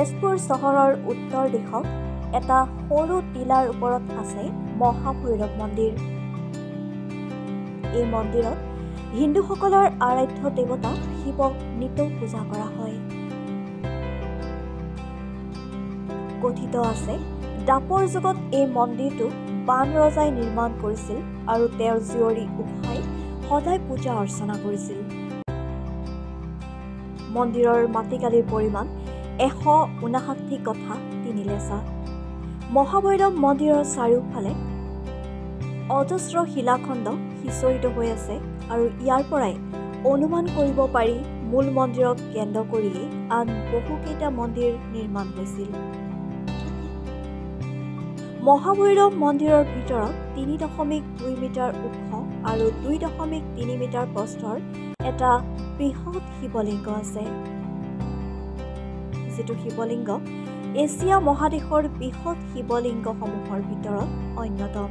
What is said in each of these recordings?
তেজপুৰ চহৰৰ উত্তৰ দিশত এটা সৰু টিলাৰ ওপৰত আছে মহাভৈৰৱ মন্দিৰ। এই মন্দিৰত হিন্দুসকলৰ আৰাধ্য দেৱতা শিৱক নিতৌ পূজা কৰা হয়। কথিত আছে দাপৰ যুগত এই মন্দিৰটো বান ৰজাই নিৰ্মাণ কৰিছিল আৰু তেওঁৰ জীয়ৰী উষাই সদায় পূজা অৰ্চনা কৰিছিল। মন্দিৰৰ মাটিকালিৰ পৰিমাণ 159 কঠা 3 লেচা। মহাভৈৰৱ মন্দিৰৰ চাৰিওফালে অজস্ৰ শিলাখণ্ড সিঁচৰিত হৈ আছে আৰু ইয়াৰ পৰাই অনুমান কৰিব পাৰি মূল মন্দিৰক কেন্দ্ৰ কৰিয়েই আন বহুকেইটা মন্দিৰ নিৰ্মাণ হৈছিল। মহাভৈৰৱ মন্দিৰৰ ভিতৰত 3.2 মিটাৰ ওখ আৰু 2.3 মিটাৰ প্ৰস্থৰ এটা বৃহৎ শিৱলিংগ আছে, যিটো শিৱলিংগ এছিয়া মহাদেশৰ বৃহৎ শিৱলিংগসমূহৰ ভিতৰত অন্যতম।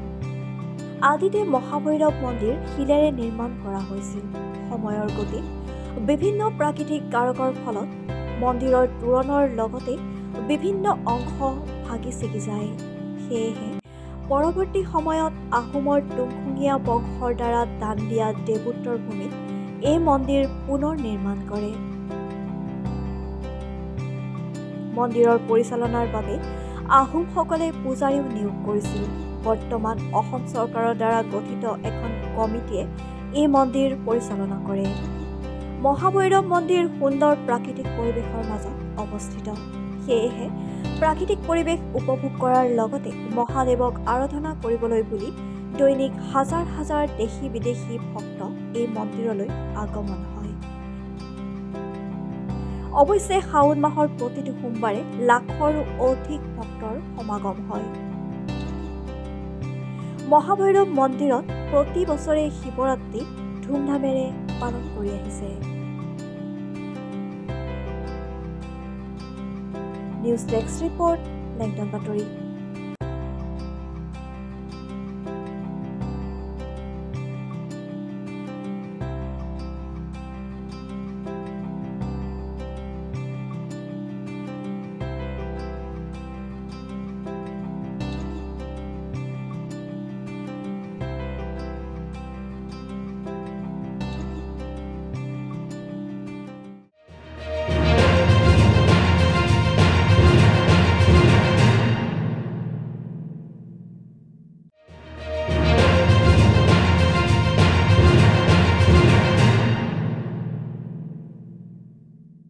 আদিতে মহাভৈৰৱ মন্দিৰ শিলেৰে নিৰ্মাণ কৰা হৈছিল। সময়ৰ গতিত বিভিন্ন প্ৰাকৃতিক কাৰকৰ ফলত মন্দিৰৰ তোৰণৰ লগতে বিভিন্ন অংশ ভাগি ছিগি যায়। সেয়েহে পৰৱৰ্তী সময়ত আহোমৰ তুংখুঙীয়া বংশৰ দ্বাৰা দান দিয়া দেৱোত্তৰ ভূমিত এই মন্দিৰ পুনৰ নিৰ্মাণ কৰে। মন্দিৰৰ পৰিচালনাৰ বাবে আহোমসকলে পূজাৰীও নিয়োগ কৰিছিল। বৰ্তমান অসম চৰকাৰৰ দ্বাৰা গঠিত এখন কমিটিয়ে এই মন্দিৰ পৰিচালনা কৰে। মহাভৈৰৱ মন্দিৰ সুন্দৰ প্ৰাকৃতিক পৰিৱেশৰ মাজত অৱস্থিত। সেয়েহে প্ৰাকৃতিক পৰিৱেশ উপভোগ কৰাৰ লগতে মহাদেৱক আৰাধনা কৰিবলৈ বুলি দৈনিক হাজাৰ হাজাৰ দেশী বিদেশী ভক্ত এই মন্দিৰলৈ আগমন হয়। অৱশ্যে শাওণ মাহৰ প্ৰতিটো সোমবাৰে লাখৰো অধিক ভক্তৰ সমাগম হয়। মহাভৈৰৱ মন্দিৰত প্ৰতি বছৰে শিৱৰাত্ৰি ধুমধামেৰে পালন কৰি আহিছে। নিউজ ডেস্ক ৰিপৰ্ট, লেংটন বাতৰি।